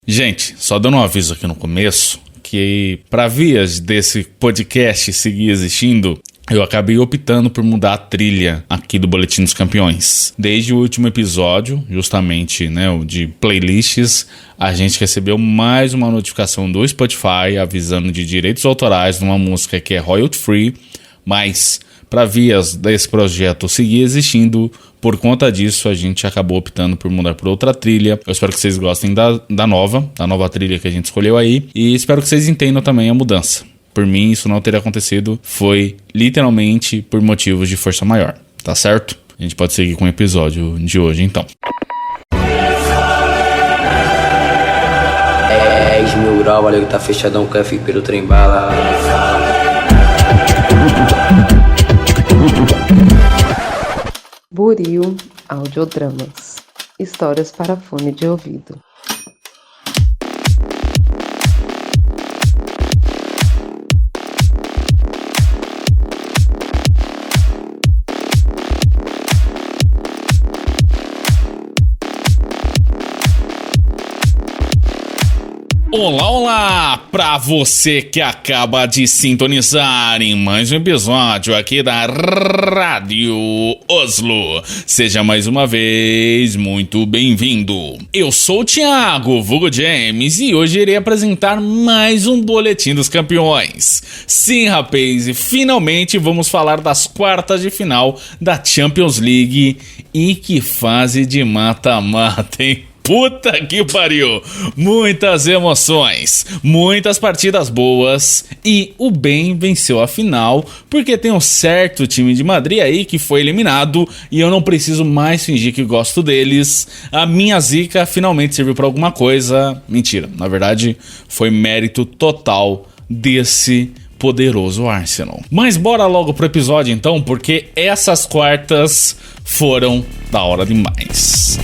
Gente, só dando um aviso aqui no começo, que para vias desse podcast seguir existindo, eu acabei optando por mudar a trilha aqui do Boletim dos Campeões. Desde o último episódio, justamente, o de playlists, a gente recebeu mais uma notificação do Spotify avisando de direitos autorais numa música que é royalty free, mas para vias desse projeto seguir existindo, por conta disso a gente acabou optando por mudar por outra trilha. Eu espero que vocês gostem da nova trilha que a gente escolheu aí, e espero que vocês entendam também a mudança. Por mim, isso não teria acontecido, foi literalmente por motivos de força maior, tá certo? A gente pode seguir com o episódio de hoje, então. 10 mil graus, valeu que tá fechadão, café pelo trem bala. Buril Audiodramas. Histórias para fone de ouvido. Olá, olá! Pra você que acaba de sintonizar em mais um episódio aqui da Rádio Oslo, seja mais uma vez muito bem-vindo. Eu sou o Thiago, vulgo James, e hoje irei apresentar mais um Boletim dos Campeões. Sim, rapaz, e finalmente vamos falar das quartas de final da Champions League. E que fase de mata-mata, hein? Puta que pariu! Muitas emoções, muitas partidas boas, e o bem venceu a final, porque tem um certo time de Madrid aí que foi eliminado e eu não preciso mais fingir que gosto deles. A minha zica finalmente serviu pra alguma coisa. Mentira, na verdade foi mérito total desse poderoso Arsenal. Mas bora logo pro episódio então, porque essas quartas foram da hora demais.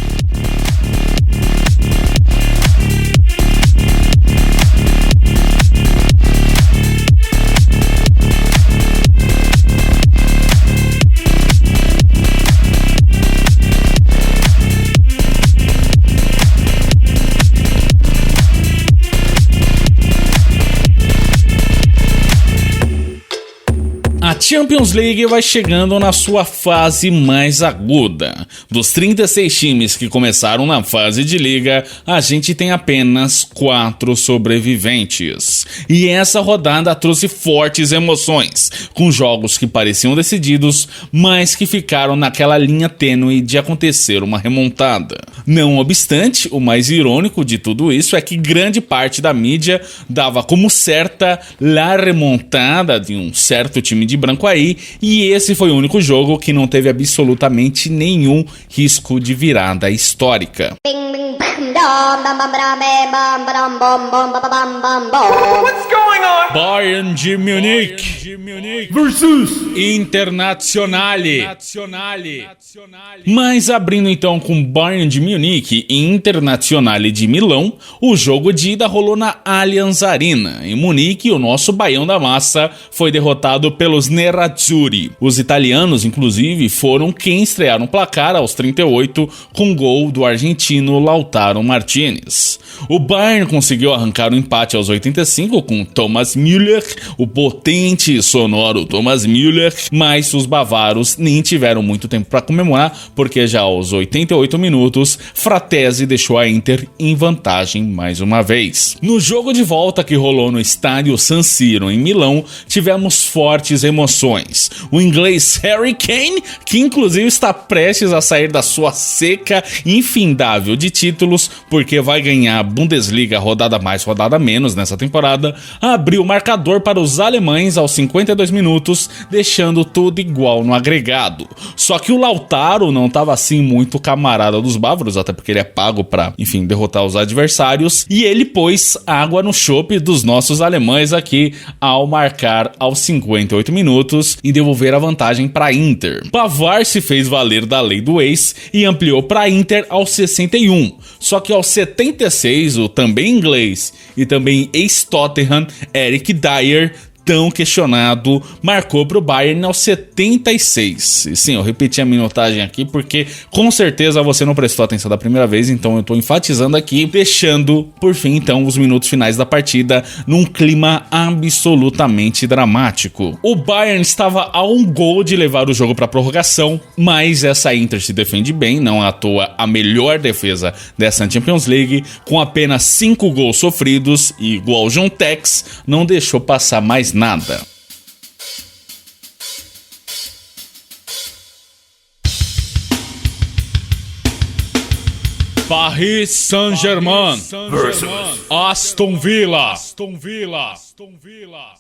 A Champions League vai chegando na sua fase mais aguda. Dos 36 times que começaram na fase de liga, a gente tem apenas 4 sobreviventes. E essa rodada trouxe fortes emoções, com jogos que pareciam decididos, mas que ficaram naquela linha tênue de acontecer uma remontada. Não obstante, o mais irônico de tudo isso é que grande parte da mídia dava como certa a remontada de um certo time de branco aí, e esse foi o único jogo que não teve absolutamente nenhum risco de virada histórica. What's going on? Bayern de Munique versus Internazionale. Mas abrindo então com Bayern de Munique e Internazionale de Milão, o jogo de ida rolou na Allianz Arena. Em Munique, o nosso Baião da Massa foi derrotado pelos Nerazzurri. Os italianos, inclusive, foram quem estrearam o placar aos 38 com gol do argentino Lautaro Martinez. O Bayern conseguiu arrancar o empate aos 85 com Thomas Müller, o potente e sonoro Thomas Müller, mas os bavaros nem tiveram muito tempo para comemorar, porque já aos 88 minutos, Fratesi deixou a Inter em vantagem mais uma vez. No jogo de volta que rolou no estádio San Siro em Milão, tivemos fortes emoções. O inglês Harry Kane, que inclusive está prestes a sair da sua seca infindável de títulos, porque vai ganhar a Bundesliga rodada mais, rodada menos nessa temporada, abriu o marcador para os alemães aos 52 minutos, deixando tudo igual no agregado. Só que o Lautaro não estava assim muito camarada dos bávaros, até porque ele é pago para, derrotar os adversários, e ele pôs água no chope dos nossos alemães aqui ao marcar aos 58 minutos e devolver a vantagem para a Inter. Pavard se fez valer da lei do ex e ampliou para a Inter aos 61. Só que aos 76, o também inglês e também ex-Tottenham, Eric Dyer, tão questionado, marcou pro Bayern aos 76. E sim, eu repeti a minutagem aqui porque com certeza você não prestou atenção da primeira vez, então eu tô enfatizando aqui, deixando por fim então os minutos finais da partida num clima absolutamente dramático. O Bayern estava a um gol de levar o jogo para prorrogação, mas essa Inter se defende bem, não à toa a melhor defesa dessa Champions League, com apenas 5 gols sofridos e igual John Tex, não deixou passar mais nada. Paris Saint-Germain versus Aston Villa.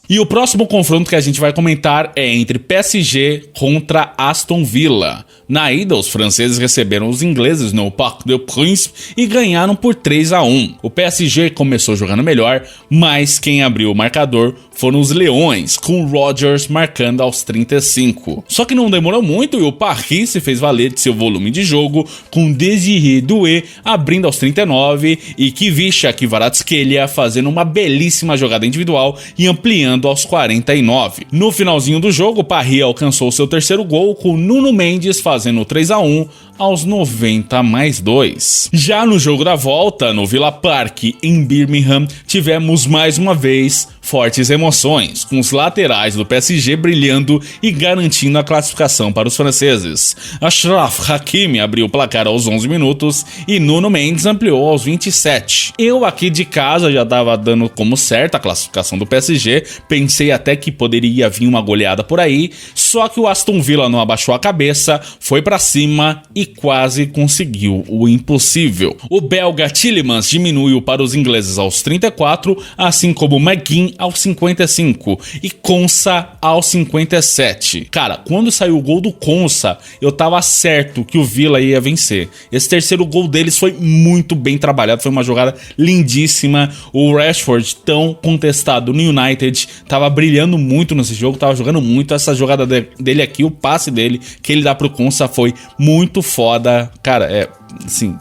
E o próximo confronto que a gente vai comentar é entre PSG contra Aston Villa. Na ida, os franceses receberam os ingleses no Parc des Princes e ganharam por 3-1. O PSG começou jogando melhor, mas quem abriu o marcador foram os Leões, com Rodgers marcando aos 35. Só que não demorou muito e o Paris se fez valer de seu volume de jogo, com Désiré Doué abrindo aos 39 e Kvicha Kvaratskhelia fazendo uma belíssima jogada individual e ampliando aos 49. No finalzinho do jogo, o Paris alcançou seu terceiro gol com Nuno Mendes fazendo 3-1 aos 90+2. Já no jogo da volta, no Villa Park, em Birmingham, tivemos mais uma vez fortes emoções, com os laterais do PSG brilhando e garantindo a classificação para os franceses. Achraf Hakimi abriu o placar aos 11 minutos e Nuno Mendes ampliou aos 27. Eu aqui de casa já estava dando como certa a classificação do PSG, pensei até que poderia vir uma goleada por aí, só que o Aston Villa não abaixou a cabeça, foi para cima e quase conseguiu o impossível. O belga Tielemans diminuiu para os ingleses aos 34, assim como McGinn aos 55 e Konsa aos 57. Cara, quando saiu o gol do Konsa, eu tava certo que o Villa ia vencer. Esse terceiro gol deles foi muito bem trabalhado, foi uma jogada lindíssima. O Rashford, tão contestado no United, tava brilhando muito nesse jogo, tava jogando muito. Essa jogada dele aqui, o passe dele que ele dá pro Konsa foi muito foda. Cara, assim...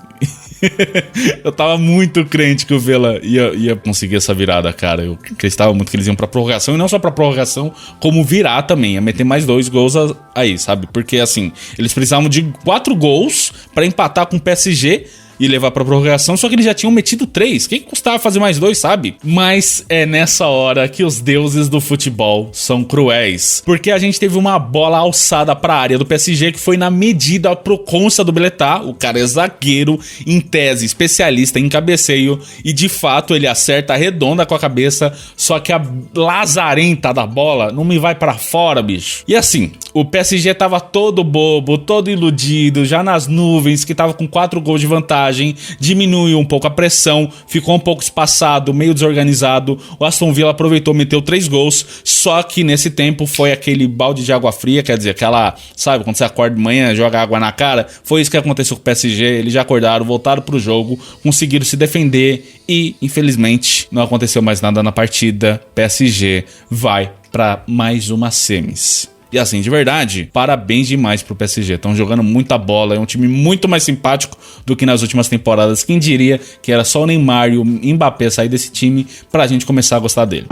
eu tava muito crente que o Villa ia conseguir essa virada, cara. Eu acreditava muito que eles iam pra prorrogação, e não só pra prorrogação, como virar também, ia meter mais 2 gols aí, sabe? Porque assim, eles precisavam de 4 gols pra empatar com o PSG e levar pra prorrogação, só que eles já tinham metido 3. Quem custava fazer mais 2, sabe? Mas é nessa hora que os deuses do futebol são cruéis, porque a gente teve uma bola alçada pra área do PSG que foi na medida pro Konsa do Beletá. O cara é zagueiro, em tese especialista em cabeceio, e de fato ele acerta a redonda com a cabeça, só que a lazarenta da bola não me vai pra fora, bicho. E assim, o PSG tava todo bobo, todo iludido, já nas nuvens, que tava com 4 gols de vantagem, diminuiu um pouco a pressão, ficou um pouco espaçado, meio desorganizado. O Aston Villa aproveitou, meteu 3 gols, só que nesse tempo foi aquele balde de água fria, quer dizer, aquela, sabe, quando você acorda de manhã, joga água na cara. Foi isso que aconteceu com o PSG, eles já acordaram, voltaram pro jogo, conseguiram se defender e, infelizmente, não aconteceu mais nada na partida. PSG vai para mais uma semis. E assim, de verdade, parabéns demais pro PSG. Estão jogando muita bola, é um time muito mais simpático do que nas últimas temporadas. Quem diria que era só o Neymar e o Mbappé sair desse time pra gente começar a gostar dele.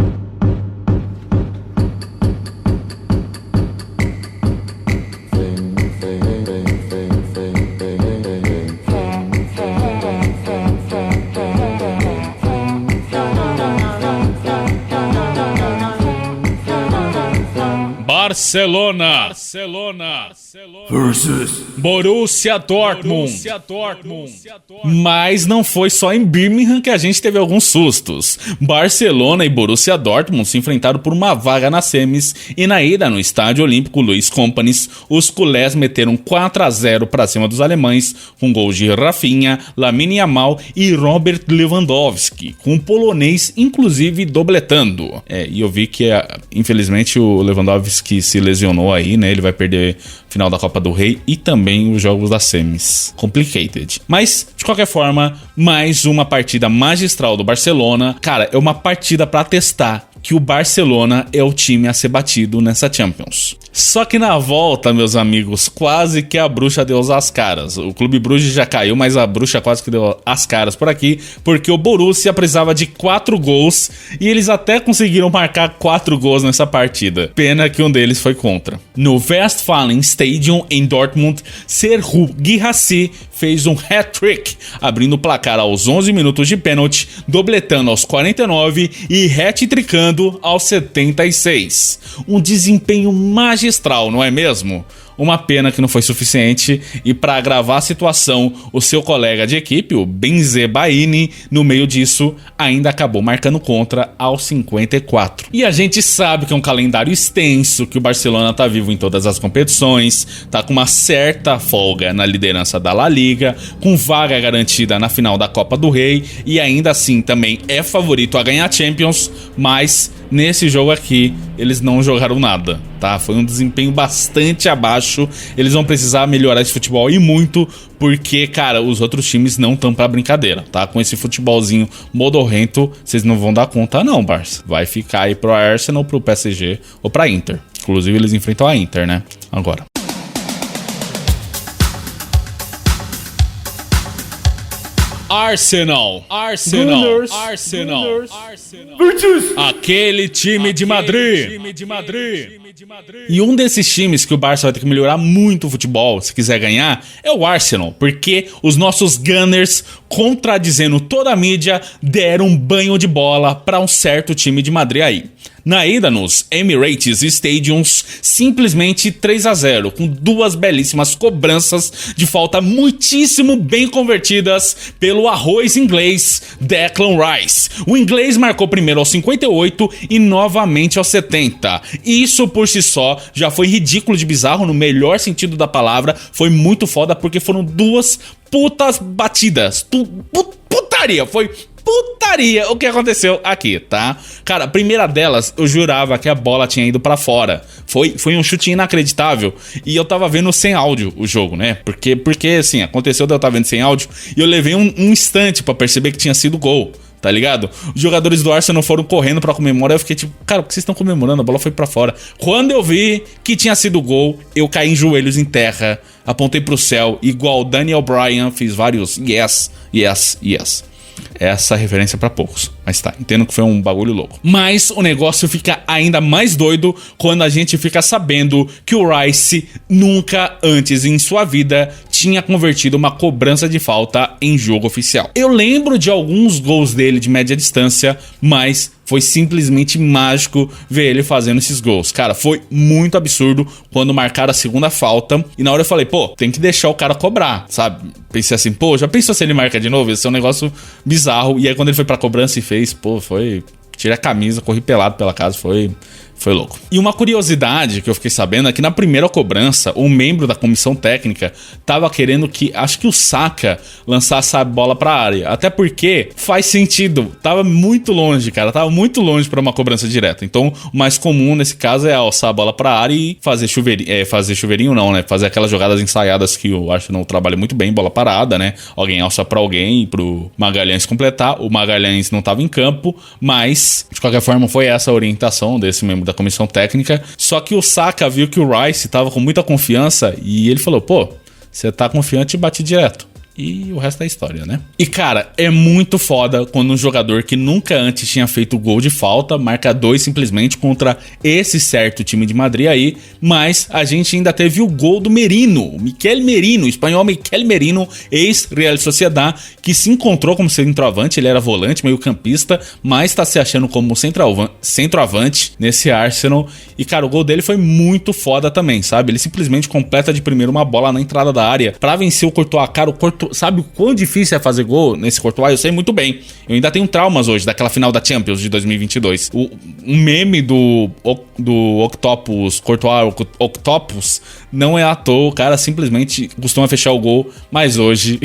Barcelona versus Borussia Dortmund. Mas não foi só em Birmingham que a gente teve alguns sustos. Barcelona e Borussia Dortmund se enfrentaram por uma vaga nas semis, e na ida no Estádio Olímpico Luiz Companys, os culés meteram 4-0 para cima dos alemães, com gols de Rafinha, Lamine Yamal e Robert Lewandowski, com o polonês inclusive dobletando. E eu vi que infelizmente o Lewandowski se lesionou aí, né? Ele vai perder o final da Copa do Rei e também os jogos das semis. Complicated. Mas, de qualquer forma, mais uma partida magistral do Barcelona. Cara, é uma partida pra testar que o Barcelona é o time a ser batido nessa Champions. Só que na volta, meus amigos, quase que a bruxa deu as caras. O Clube Bruges já caiu, mas a bruxa quase que deu as caras por aqui, porque o Borussia precisava de 4 gols e eles até conseguiram marcar 4 gols nessa partida. Pena que um deles foi contra. No Westfalen Stadium, em Dortmund, Serhou Guirassy fez um hat-trick, abrindo o placar aos 11 minutos de pênalti, dobletando aos 49 e hat-trickando aos 76. Um desempenho magistral, não é mesmo? Uma pena que não foi suficiente e para agravar a situação, o seu colega de equipe, o Bensebaini, no meio disso, ainda acabou marcando contra aos 54. E a gente sabe que é um calendário extenso, que o Barcelona tá vivo em todas as competições, tá com uma certa folga na liderança da La Liga, com vaga garantida na final da Copa do Rei e ainda assim também é favorito a ganhar a Champions, mas nesse jogo aqui eles não jogaram nada, tá? Foi um desempenho bastante abaixo. Eles vão precisar melhorar esse futebol e muito, porque, cara, os outros times não estão pra brincadeira, tá? Com esse futebolzinho modorrento, vocês não vão dar conta não, Barça. Vai ficar aí pro Arsenal, pro PSG ou pra Inter. Inclusive eles enfrentam a Inter, né? Agora. Arsenal. Gunners. Virtus. Aquele time de Madrid. E um desses times que o Barça vai ter que melhorar muito o futebol, se quiser ganhar, é o Arsenal, porque os nossos Gunners, contradizendo toda a mídia, deram um banho de bola para um certo time de Madrid aí. Na ida nos Emirates Stadiums, simplesmente 3-0, com 2 belíssimas cobranças de falta muitíssimo bem convertidas pelo arroz inglês Declan Rice. O inglês marcou primeiro aos 58 e novamente aos 70. Isso por si só já foi ridículo de bizarro no melhor sentido da palavra, foi muito foda porque foram 2 putas batidas. Putaria, foi putaria o que aconteceu aqui, tá? Cara, a primeira delas, eu jurava que a bola tinha ido pra fora. Foi um chute inacreditável. E eu tava vendo sem áudio o jogo, né? Porque assim, aconteceu de eu estar vendo sem áudio e eu levei um instante pra perceber que tinha sido gol. Tá ligado? Os jogadores do Arsenal foram correndo pra comemorar. Eu fiquei tipo, cara, o que vocês estão comemorando? A bola foi pra fora. Quando eu vi que tinha sido gol, eu caí em joelhos em terra, apontei pro céu, igual Daniel Bryan, fiz vários yes, yes, yes. Essa referência pra poucos, mas tá, entendo que foi um bagulho louco. Mas o negócio fica ainda mais doido quando a gente fica sabendo que o Rice nunca antes em sua vida tinha convertido uma cobrança de falta em jogo oficial. Eu lembro de alguns gols dele de média distância, mas foi simplesmente mágico ver ele fazendo esses gols. Cara, foi muito absurdo quando marcaram a segunda falta. E na hora eu falei, pô, tem que deixar o cara cobrar, sabe? Pensei assim, pô, já pensou se ele marca de novo? Esse é um negócio bizarro. E aí quando ele foi pra cobrança e fez, pô, foi... Tirei a camisa, corri pelado pela casa, foi louco. E uma curiosidade que eu fiquei sabendo é que na primeira cobrança, um membro da comissão técnica tava querendo que, acho que o Saka lançasse a bola pra área. Até porque faz sentido. Tava muito longe, cara. Tava muito longe pra uma cobrança direta. Então, o mais comum nesse caso é alçar a bola pra área e fazer chuveirinho. Fazer chuveirinho não, né? Fazer aquelas jogadas ensaiadas que eu acho que não trabalha muito bem, bola parada, né? Alguém alça pra alguém e pro Magalhães completar. O Magalhães não tava em campo, mas, de qualquer forma, foi essa a orientação desse membro da comissão técnica. Só que o Saka viu que o Rice tava com muita confiança e ele falou, pô, você tá confiante e bate direto. E o resto é história, né? E cara, é muito foda quando um jogador que nunca antes tinha feito gol de falta marca 2 simplesmente contra esse certo time de Madrid aí. Mas a gente ainda teve o gol do Merino, Miquel Merino, o espanhol Miquel Merino, ex-Real Sociedad, que se encontrou como centroavante. Ele era volante, meio campista, mas tá se achando como centroavante nesse Arsenal. E cara, o gol dele foi muito foda também, sabe? Ele simplesmente completa de primeiro uma bola na entrada da área pra vencer o Courtois. Cara, o Courtois, sabe o quão difícil é fazer gol nesse Courtois? Eu sei muito bem. Eu ainda tenho traumas hoje daquela final da Champions de 2022. Um meme do Octopus, Courtois Octopus, não é à toa. O cara simplesmente costuma fechar o gol, mas hoje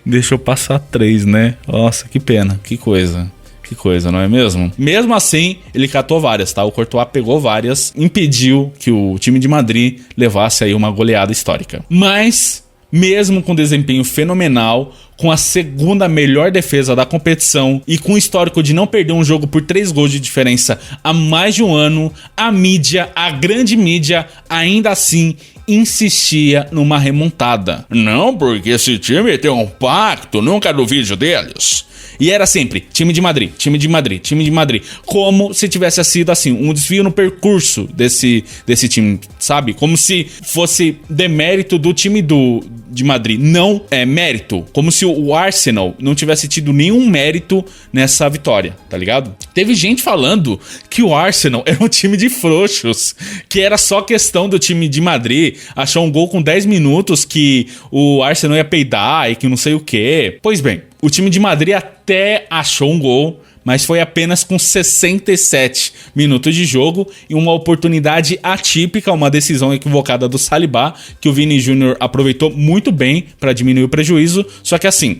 deixou passar 3, né? Nossa, que pena, que coisa. Que coisa, não é mesmo? Mesmo assim, ele catou várias, tá? O Courtois pegou várias, impediu que o time de Madrid levasse aí uma goleada histórica. Mas mesmo com desempenho fenomenal, com a segunda melhor defesa da competição e com o histórico de não perder um jogo por 3 gols de diferença há mais de um ano, a mídia, a grande mídia, ainda assim insistia numa remontada. Não, porque esse time tem um pacto, nunca no vídeo deles. E era sempre time de Madrid, time de Madrid, time de Madrid. Como se tivesse sido assim, um desvio no percurso desse time, sabe? Como se fosse demérito do time de Madrid. Não é mérito. Como se o Arsenal não tivesse tido nenhum mérito nessa vitória, tá ligado? Teve gente falando que o Arsenal era um time de frouxos, que era só questão do time de Madrid achar um gol com 10 minutos que o Arsenal ia peidar e que não sei o quê. Pois bem, o time de Madrid até achou um gol, mas foi apenas com 67 minutos de jogo e uma oportunidade atípica, uma decisão equivocada do Saliba, que o Vini Júnior aproveitou muito bem para diminuir o prejuízo. Só que assim,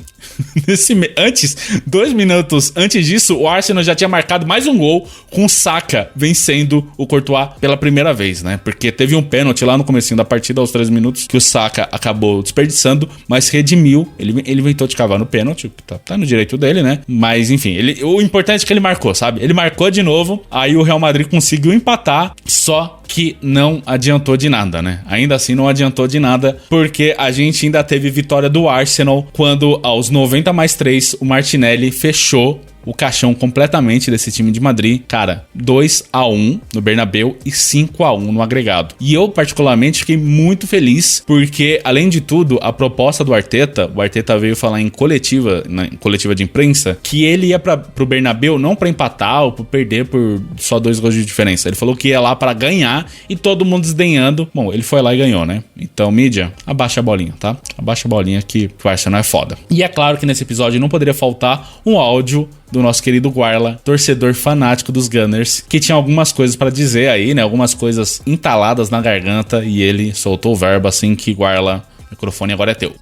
2 minutos antes disso, o Arsenal já tinha marcado mais um gol com o Saka vencendo o Courtois pela primeira vez, né? Porque teve um pênalti lá no comecinho da partida, aos 3 minutos, que o Saka acabou desperdiçando, mas redimiu. Ele inventou de cavar no pênalti, tá no direito dele, né? Mas enfim, o importante é que ele marcou, sabe? Ele marcou de novo, aí o Real Madrid conseguiu empatar, só que não adiantou de nada, né? Ainda assim não adiantou de nada, porque a gente ainda teve vitória do Arsenal quando aos 90+3 o Martinelli fechou o caixão completamente desse time de Madrid. Cara, 2-1 no Bernabéu e 5-1 no agregado. E eu particularmente fiquei muito feliz, porque além de tudo, a proposta do Arteta, o Arteta veio falar em coletiva de imprensa, que ele ia pro Bernabéu não pra empatar ou pra perder por só 2 gols de diferença. Ele falou que ia lá pra ganhar e todo mundo desdenhando. Bom, ele foi lá e ganhou, né? Então, mídia, abaixa a bolinha, tá? Abaixa a bolinha que o Arsenal é foda. E é claro que nesse episódio não poderia faltar um áudio do nosso querido Guarla, torcedor fanático dos Gunners, que tinha algumas coisas pra dizer aí, né? Algumas coisas entaladas na garganta, e ele soltou o verbo assim que Guarla, o microfone agora é teu.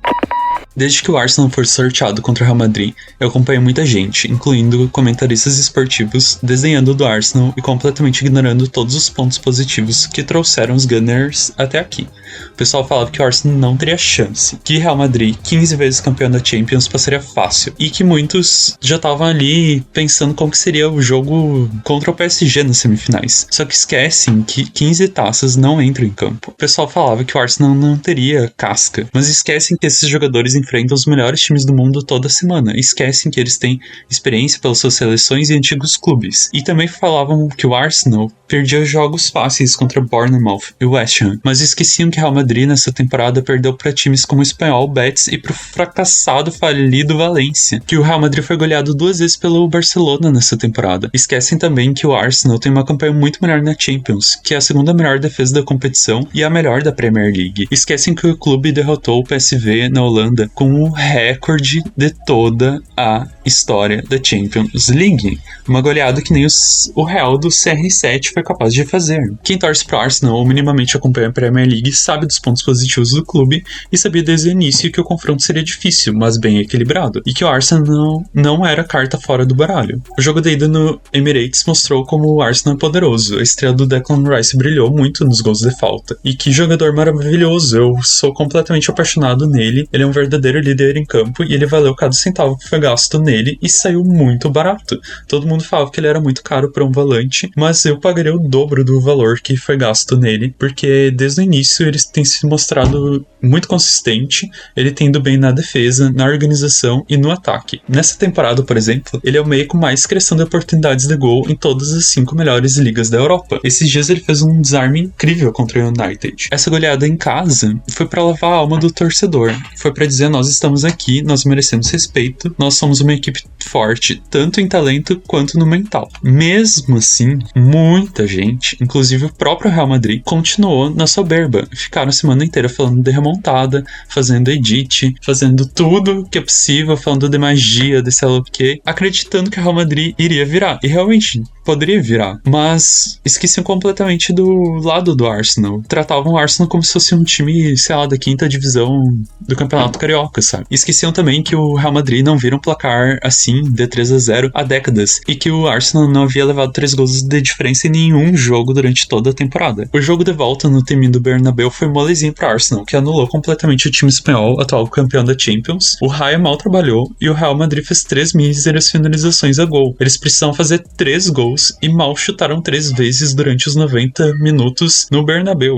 Desde que o Arsenal foi sorteado contra o Real Madrid, eu acompanhei muita gente, incluindo comentaristas esportivos, desdenhando do Arsenal e completamente ignorando todos os pontos positivos que trouxeram os Gunners até aqui. O pessoal falava que o Arsenal não teria chance, que Real Madrid, 15 vezes campeão da Champions, passaria fácil, e que muitos já estavam ali pensando como que seria o jogo contra o PSG nas semifinais. Só que esquecem que 15 taças não entram em campo. O pessoal falava que o Arsenal não teria casca, mas esquecem que esses jogadores enfrentam os melhores times do mundo toda semana. Esquecem que eles têm experiência pelas suas seleções e antigos clubes. E também falavam que o Arsenal perdia jogos fáceis contra Bournemouth e West Ham, mas esqueciam que Real Madrid nessa temporada perdeu para times como o Espanhol, Betis e pro fracassado, falido Valência, que o Real Madrid foi goleado 2 vezes pelo Barcelona nessa temporada. Esquecem também que o Arsenal tem uma campanha muito melhor na Champions, que é a segunda melhor defesa da competição e a melhor da Premier League. Esquecem que o clube derrotou o PSV na Holanda com o recorde de toda a história da Champions League. Uma goleada que nem o Real do CR7 foi capaz de fazer. Quem torce pro Arsenal ou minimamente acompanha a Premier League sabe dos pontos positivos do clube e sabia desde o início que o confronto seria difícil, mas bem equilibrado, e que o Arsenal não era carta fora do baralho. O jogo da ida no Emirates mostrou como o Arsenal é poderoso. A estrela do Declan Rice brilhou muito nos gols de falta. E que jogador maravilhoso, eu sou completamente apaixonado nele. Ele é um verdadeiro líder em campo e ele valeu cada centavo que foi gasto nele e saiu muito barato. Todo mundo falava que ele era muito caro para um volante, mas eu pagaria o dobro do valor que foi gasto nele, porque desde o início ele tem se mostrado muito consistente, ele tem ido bem na defesa, na organização e no ataque. Nessa temporada, por exemplo, ele é o meio com mais criação de oportunidades de gol em todas as 5 melhores ligas da Europa. Esses dias ele fez um desarme incrível contra o United. Essa goleada em casa foi para lavar a alma do torcedor, foi para dizer: nós estamos aqui, nós merecemos respeito, nós somos uma equipe forte, tanto em talento quanto no mental. Mesmo assim, muita gente, inclusive o próprio Real Madrid, continuou na soberba. Ficaram a semana inteira falando de remontada, fazendo edit, fazendo tudo que é possível, falando de magia, de sei lá o que, acreditando que o Real Madrid iria virar. E realmente poderia virar, mas esqueciam completamente do lado do Arsenal. Tratavam o Arsenal como se fosse um time, sei lá, da 5ª divisão do Campeonato Carioca. troca, sabe? E esqueciam também que o Real Madrid não vira um placar assim, de 3-0, há décadas, e que o Arsenal não havia levado 3 gols de diferença em nenhum jogo durante toda a temporada. O jogo de volta no temido Bernabéu foi molezinho para Arsenal, que anulou completamente o time espanhol, atual campeão da Champions. O Raya mal trabalhou e o Real Madrid fez 3 míseras finalizações a gol. Eles precisavam fazer 3 gols e mal chutaram 3 vezes durante os 90 minutos no Bernabéu.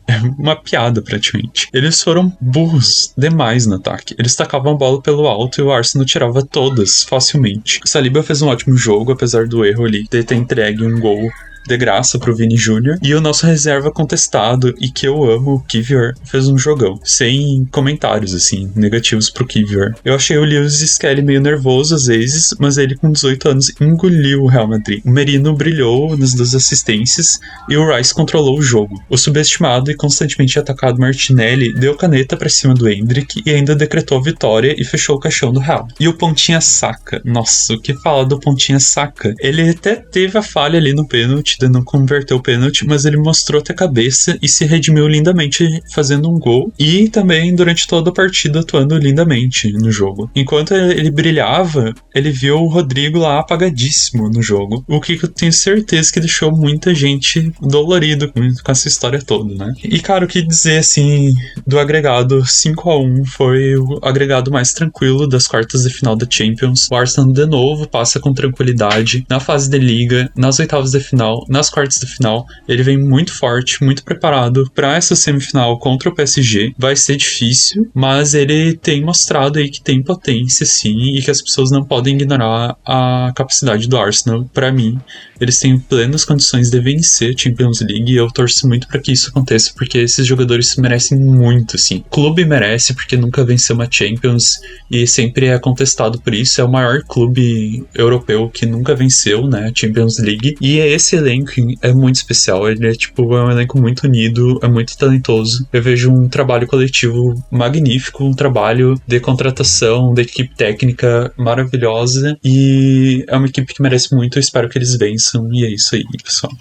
É uma piada, praticamente. Eles foram burros demais no ataque. Eles tacavam a bola pelo alto e o Arsenal tirava todas facilmente. O Saliba fez um ótimo jogo, apesar do erro ali de ter entregue um gol de graça pro Vini Júnior. E o nosso reserva contestado, e que eu amo, o Kivior, fez um jogão. Sem comentários, assim, negativos pro Kivior. Eu achei o Lewis Skelly meio nervoso às vezes, mas ele com 18 anos engoliu o Real Madrid. O Merino brilhou nas 2 assistências e o Rice controlou o jogo. O subestimado e constantemente atacado Martinelli deu caneta pra cima do Endrick e ainda decretou a vitória e fechou o caixão do Real. E o Pontinha Saka. Nossa, o que falar do Pontinha Saka? Ele até teve a falha ali no pênalti, de não converter o pênalti, mas ele mostrou até a cabeça e se redimiu lindamente fazendo um gol, e também durante toda a partida atuando lindamente no jogo. Enquanto ele brilhava, ele viu o Rodrigo lá apagadíssimo no jogo, o que eu tenho certeza que deixou muita gente dolorido com essa história toda, né? E cara, o que dizer assim do agregado 5-1 foi o agregado mais tranquilo das quartas de final da Champions. O Arsenal de novo passa com tranquilidade na fase de liga, nas oitavas de final, nas quartas de final. Ele vem muito forte, muito preparado para essa semifinal contra o PSG. Vai ser difícil, mas ele tem mostrado aí que tem potência sim, e que as pessoas não podem ignorar a capacidade do Arsenal. Para mim, eles têm plenas condições de vencer a Champions League, e eu torço muito para que isso aconteça, porque esses jogadores merecem muito, assim. O clube merece, porque nunca venceu uma Champions e sempre é contestado por isso. É o maior clube europeu que nunca venceu, né, a Champions League, e esse elenco é muito especial. Ele é tipo, é um elenco muito unido, é muito talentoso. Eu vejo um trabalho coletivo magnífico, um trabalho de contratação, de equipe técnica maravilhosa, e é uma equipe que merece muito. Eu espero que eles vençam, e é isso aí, pessoal.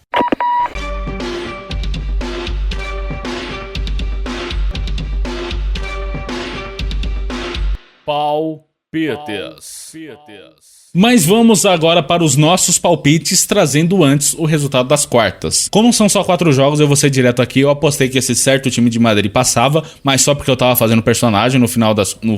Palpites. Mas vamos agora para os nossos palpites, trazendo antes o resultado das quartas. Como são só 4 jogos, eu vou ser direto aqui. Eu apostei que esse certo time de Madrid passava, mas só porque eu tava fazendo personagem. No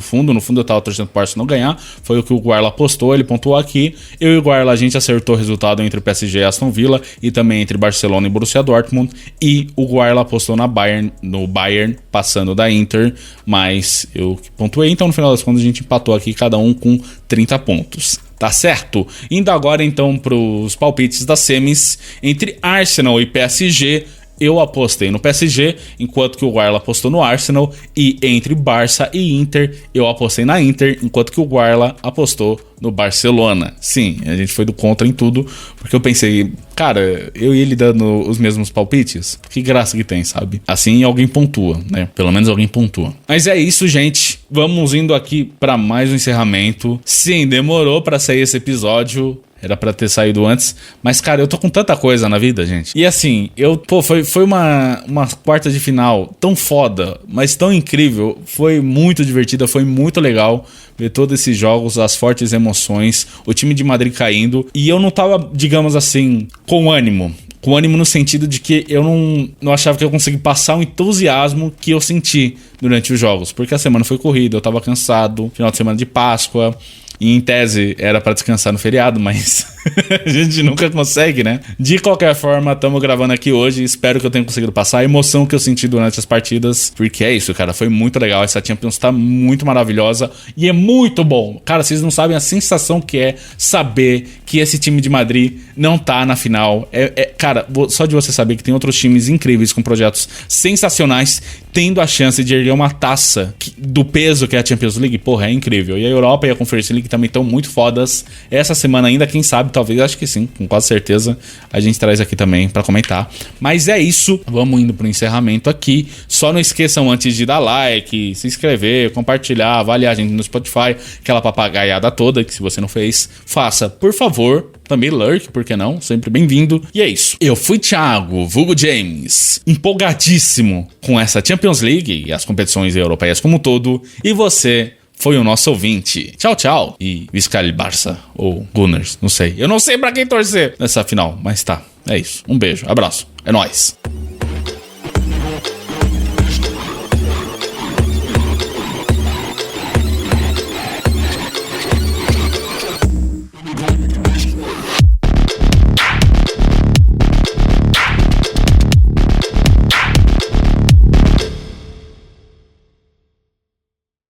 fundo eu tava torcendo pro Arsenal ganhar. Foi o que o Guarla apostou, ele pontuou aqui. Eu e o Guarla, a gente acertou o resultado entre o PSG e Aston Villa, e também entre Barcelona e Borussia Dortmund. E o Guarla apostou no Bayern passando da Inter, mas eu pontuei. Então no final das contas a gente empatou aqui, cada um com 30 pontos. Tá certo? Indo agora então pros palpites das semis entre Arsenal e PSG. Eu apostei no PSG, enquanto que o Guarla apostou no Arsenal. E entre Barça e Inter, eu apostei na Inter, enquanto que o Guarla apostou no Barcelona. Sim, a gente foi do contra em tudo, porque eu pensei, cara, eu e ele dando os mesmos palpites, que graça que tem, sabe? Assim alguém pontua, né? Pelo menos alguém pontua. Mas é isso, gente. Vamos indo aqui para mais um encerramento. Sim, demorou para sair esse episódio. Era pra ter saído antes. Mas, cara, eu tô com tanta coisa na vida, gente. E assim, foi uma quarta de final tão foda, mas tão incrível. Foi muito divertida, foi muito legal ver todos esses jogos, as fortes emoções, o time de Madrid caindo. E eu não tava, digamos assim, com ânimo. Com ânimo no sentido de que eu não achava que eu conseguia passar o entusiasmo que eu senti durante os jogos. Porque a semana foi corrida, eu tava cansado, final de semana de Páscoa. E em tese era pra descansar no feriado, mas a gente nunca consegue, né? De qualquer forma, estamos gravando aqui hoje. Espero que eu tenha conseguido passar a emoção que eu senti durante as partidas, porque é isso, cara, foi muito legal. Essa Champions tá muito maravilhosa e é muito bom. Cara, vocês não sabem a sensação que é saber que esse time de Madrid não tá na final. Cara, só de você saber que tem outros times incríveis com projetos sensacionais tendo a chance de erguer uma taça do peso que é a Champions League, porra, é incrível. E a Europa e a Conference League também estão muito fodas. Essa semana ainda, quem sabe, talvez, acho que sim, com quase certeza, a gente traz aqui também pra comentar. Mas é isso, vamos indo pro encerramento aqui. Só não esqueçam antes de dar like, se inscrever, compartilhar, avaliar a gente no Spotify, aquela papagaiada toda, que se você não fez, faça, por favor. também lurk, por que não? Sempre bem-vindo. E é isso. Eu fui Thiago, vulgo James, empolgadíssimo com essa Champions League e as competições europeias como um todo. E você foi o nosso ouvinte. Tchau, tchau. E Vizcaya Barça ou Gunners, não sei. Eu não sei pra quem torcer nessa final, mas tá. É isso. Um beijo, abraço. É nóis.